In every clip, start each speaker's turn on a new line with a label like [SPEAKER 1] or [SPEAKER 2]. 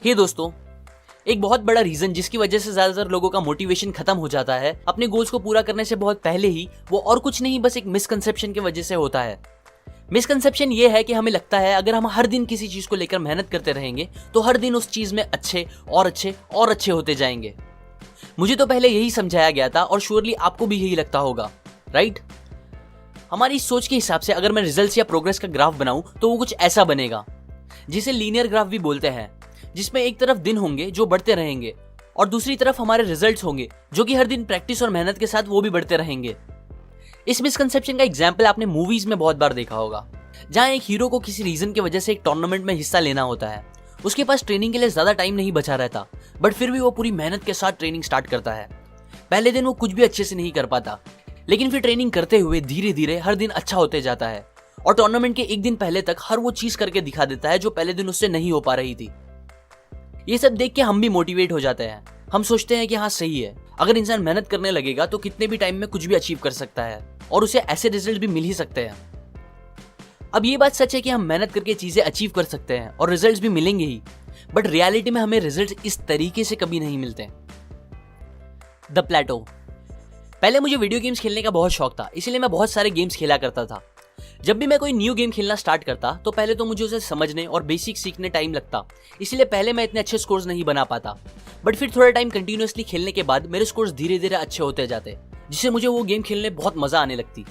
[SPEAKER 1] हे दोस्तों, एक बहुत बड़ा रीजन जिसकी वजह से ज्यादातर लोगों का मोटिवेशन खत्म हो जाता है अपने गोल्स को पूरा करने से बहुत पहले ही, वो और कुछ नहीं बस एक मिसकंसेप्शन की वजह से होता है। मिसकंसेप्शन ये है कि हमें लगता है अगर हम हर दिन किसी चीज को लेकर मेहनत करते रहेंगे तो हर दिन उस चीज में अच्छे और अच्छे और अच्छे होते जाएंगे। मुझे तो पहले यही समझाया गया था और श्योरली आपको भी यही लगता होगा, राइट? हमारी इस सोच के हिसाब से अगर मैं रिजल्ट्स या प्रोग्रेस का ग्राफ बनाऊं तो वो कुछ ऐसा बनेगा, जिसे लीनियर ग्राफ भी बोलते हैं, जिसमें एक तरफ दिन होंगे जो बढ़ते रहेंगे और दूसरी तरफ हमारे रिजल्ट्स होंगे जो कि हर दिन प्रैक्टिस और मेहनत के साथ वो भी बढ़ते रहेंगे। इस मिसकंसेप्शन का एग्जाम्पल आपने मूवीज में बहुत बार देखा होगा, जहां एक हीरो को किसी रीजन की वजह से एक टूर्नामेंट में हिस्सा लेना होता है। उसके पास ट्रेनिंग के लिए ज्यादा टाइम नहीं बचा रहता, बट फिर भी वो पूरी मेहनत के साथ ट्रेनिंग स्टार्ट करता है। पहले दिन वो कुछ भी अच्छे से नहीं कर पाता, लेकिन फिर ट्रेनिंग करते हुए धीरे धीरे हर दिन अच्छा होते जाता है और टूर्नामेंट के एक दिन पहले तक हर वो चीज करके दिखा देता है जो पहले दिन उससे नहीं हो पा रही थी। ये सब देख के हम भी मोटिवेट हो जाते हैं। हम सोचते हैं कि हाँ सही है, अगर इंसान मेहनत करने लगेगा तो कितने भी टाइम में कुछ भी अचीव कर सकता है और उसे ऐसे रिजल्ट भी मिल ही सकते हैं। अब ये बात सच है कि हम मेहनत करके चीजें अचीव कर सकते हैं और रिजल्ट्स भी मिलेंगे ही, बट रियलिटी में हमें रिजल्ट्स इस तरीके से कभी नहीं मिलते। द प्लेटो। पहले मुझे वीडियो गेम्स खेलने का बहुत शौक था, इसलिए मैं बहुत सारे गेम्स खेला करता था। जब भी मैं कोई न्यू गेम खेलना स्टार्ट करता तो पहले तो मुझे उसे समझने और बेसिक सीखने टाइम लगता, इसलिए पहले मैं इतने अच्छे स्कोर्स नहीं बना पाता। बट फिर थोड़ा टाइम कंटिन्यूअसली खेलने के बाद मेरे स्कोर्स धीरे धीरे अच्छे होते जाते, जिससे मुझे वो गेम खेलने बहुत मजा आने लगती।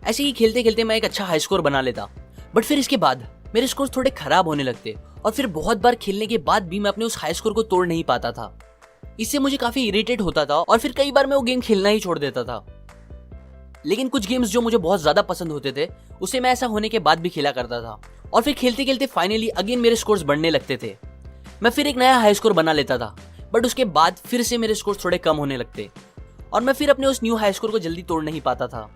[SPEAKER 1] ऐसे ही खेलते खेलते मैं एक अच्छा हाई स्कोर बना लेता, बट फिर इसके बाद मेरे स्कोर्स थोड़े खराब होने लगते और फिर बहुत बार खेलने के बाद भी मैं अपने उस हाई स्कोर को तोड़ नहीं पाता था। इससे मुझे काफी इरिटेट होता था और फिर कई बार मैं वो गेम खेलना ही छोड़ देता था। लेकिन कुछ गेम्स जो मुझे बहुत ज्यादा पसंद होते थे उसे मैं ऐसा होने के बाद भी खेला करता था और फिर खेलते खेलते फाइनली अगेन मेरे स्कोर्स बढ़ने लगते थे। मैं फिर एक नया हाई स्कोर बना लेता था, बट उसके बाद फिर से मेरे स्कोर्स थोड़े कम होने लगते और मैं फिर अपने उस न्यू हाई स्कोर को जल्दी तोड़ नहीं पाता था।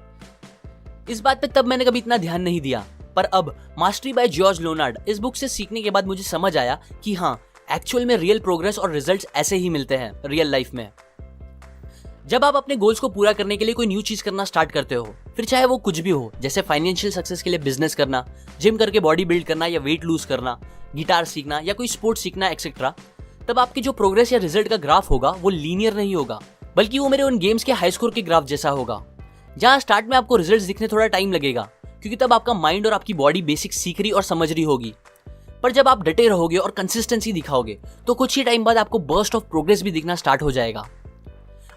[SPEAKER 1] इस बात पे तब मैंने कभी इतना ध्यान नहीं दिया, पर अब मास्टरी बाय जॉर्ज लोनार्ड इस बुक से सीखने के बाद मुझे समझ आया कि हाँ, एक्चुअल में रियल प्रोग्रेस और रिजल्ट्स ऐसे ही मिलते हैं रियल लाइफ में। जब आप अपने गोल्स को पूरा करने के लिए कोई न्यू चीज करना स्टार्ट करते हो, फिर चाहे वो कुछ भी हो, जैसे फाइनेंशियल सक्सेस के लिए बिजनेस करना, जिम करके बॉडी बिल्ड करना या वेट लूज करना, गिटार सीखना या कोई स्पोर्ट्स सीखना एक्सेट्रा, तब आपकी जो प्रोग्रेस या रिजल्ट का ग्राफ होगा वो लीनियर नहीं होगा, बल्कि वो मेरे उन गेम्स के हाई स्कोर के ग्राफ जैसा होगा, जहां स्टार्ट में आपको रिजल्ट दिखने थोड़ा टाइम लगेगा, क्योंकि तब आपका माइंड और आपकी बॉडी बेसिक सीख रही और समझ रही होगी। पर जब आप डटे रहोगे और कंसिस्टेंसी दिखाओगे तो कुछ ही टाइम बाद आपको बर्स्ट ऑफ प्रोग्रेस भी दिखना स्टार्ट हो जाएगा।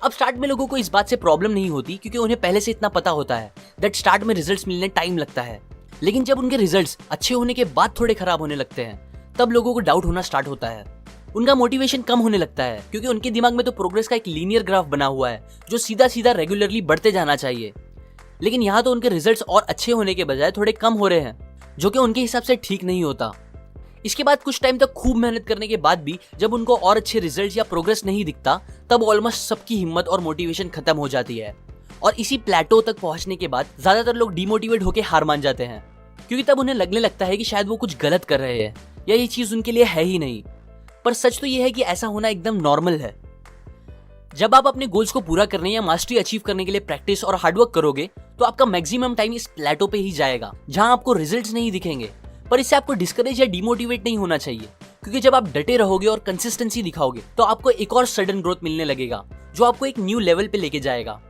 [SPEAKER 1] अब स्टार्ट में लोगों को इस बात से प्रॉब्लम नहीं होती, क्योंकि उन्हें पहले से इतना पता होता है दैट स्टार्ट में रिजल्ट्स मिलने टाइम लगता है। लेकिन जब उनके रिजल्ट्स अच्छे होने के बाद थोड़े खराब होने लगते हैं, तब लोगों को डाउट होना स्टार्ट होता है। उनका मोटिवेशन कम होने लगता है, क्योंकि उनके दिमाग में तो प्रोग्रेस का एक लीनियर ग्राफ बना हुआ है जो सीधा सीधा रेगुलरली बढ़ते जाना चाहिए। लेकिन यहाँ तो उनके रिजल्ट्स और अच्छे होने के बजाय थोड़े कम हो रहे हैं, जो कि उनके हिसाब से ठीक नहीं होता। इसके बाद कुछ टाइम तक खूब मेहनत करने के बाद भी जब उनको और अच्छे रिजल्ट्स या प्रोग्रेस नहीं दिखता, तब ऑलमोस्ट सबकी हिम्मत और मोटिवेशन खत्म हो जाती है और इसी प्लेटो तक पहुंचने के बाद ज्यादातर लोग डिमोटिवेट होकर हार मान जाते हैं, क्योंकि तब उन्हें लगने लगता है कि शायद वो कुछ गलत कर रहे हैं या ये चीज उनके लिए है ही नहीं। पर सच तो ये है कि ऐसा होना एकदम नॉर्मल है। जब आप अपने गोल्स को पूरा करने या मास्टरी अचीव करने के लिए प्रैक्टिस और हार्डवर्क करोगे तो आपका मैक्सिमम टाइम इस प्लेटो पे ही जाएगा, जहां आपको रिजल्ट्स नहीं दिखेंगे। पर इससे आपको डिस्करेज या डिमोटिवेट नहीं होना चाहिए, क्योंकि जब आप डटे रहोगे और कंसिस्टेंसी दिखाओगे तो आपको एक और सडन ग्रोथ मिलने लगेगा, जो आपको एक न्यू लेवल पे लेके जाएगा।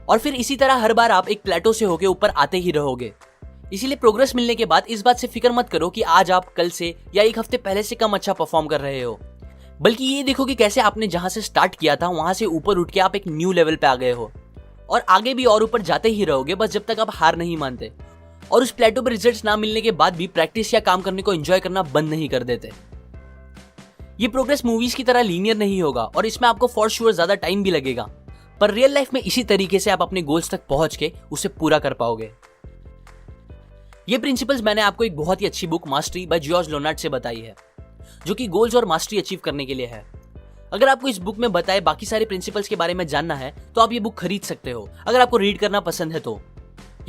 [SPEAKER 1] और फिर इसी तरह हर बार आप एक प्लेटो से होके ऊपर आते ही रहोगे। इसीलिए प्रोग्रेस मिलने के बाद इस बात से फिक्र मत करो कि आज आप कल से या एक हफ्ते पहले से कम अच्छा परफॉर्म कर रहे हो, बल्कि ये देखो कि कैसे आपने जहां से स्टार्ट किया था वहां से ऊपर उठ के आप एक न्यू लेवल पे आ गए हो और आगे भी और ऊपर जाते ही रहोगे, बस जब तक आप हार नहीं मानते और उस प्लेटो पर रिजल्ट्स ना मिलने के बाद भी प्रैक्टिस या काम करने को एंजॉय करना बंद नहीं कर देते। ये प्रोग्रेस मूवीज की तरह लीनियर नहीं होगा और इसमें आपको फॉर श्योर ज्यादा टाइम भी लगेगा, पर रियल लाइफ में इसी तरीके से आप अपने गोल्स तक पहुंच के उसे पूरा कर पाओगे। ये प्रिंसिपल्स मैंने आपको एक बहुत ही अच्छी बुक मास्टरी बाय जॉर्ज लोनार्ड से बताई है, जो कि गोल्स और मास्टरी अचीव करने के लिए है। अगर आपको इस बुक में बताए बाकी सारे प्रिंसिपल्स के बारे में जानना है तो आप ये बुक खरीद सकते हो, अगर आपको रीड करना पसंद है तो।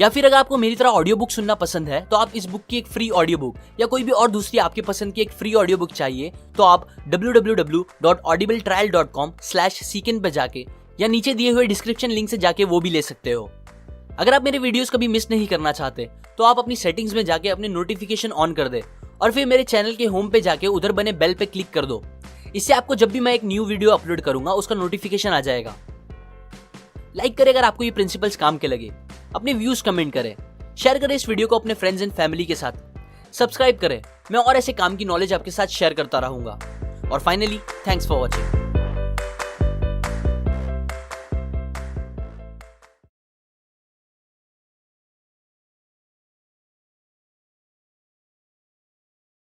[SPEAKER 1] या फिर अगर आपको मेरी तरह ऑडियो बुक सुनना पसंद है तो आप इस बुक की एक फ्री ऑडियो बुक या कोई भी और दूसरी आपकी पसंद की एक फ्री ऑडियो बुक चाहिए तो आप www.audibletrial.com/seeken पे जाके या नीचे दिए हुए डिस्क्रिप्शन लिंक से जाके वो भी ले सकते हो। अगर आप मेरे वीडियोस कभी मिस नहीं करना चाहते तो आप अपनी सेटिंग्स में जाके अपने नोटिफिकेशन ऑन कर दे और फिर मेरे चैनल के होम पे जाके उधर बने बेल पे क्लिक कर दो। इससे आपको जब भी मैं एक न्यू वीडियो अपलोड करूंगा उसका नोटिफिकेशन आ जाएगा। लाइक करें अगर आपको ये प्रिंसिपल्स काम के लगे, अपने व्यूज कमेंट करें, शेयर करें इस वीडियो को अपने फ्रेंड्स एंड फैमिली के साथ, सब्सक्राइब करें, मैं और ऐसे काम की नॉलेज आपके साथ शेयर करता रहूंगा। और फाइनली थैंक्स फॉर वॉचिंग।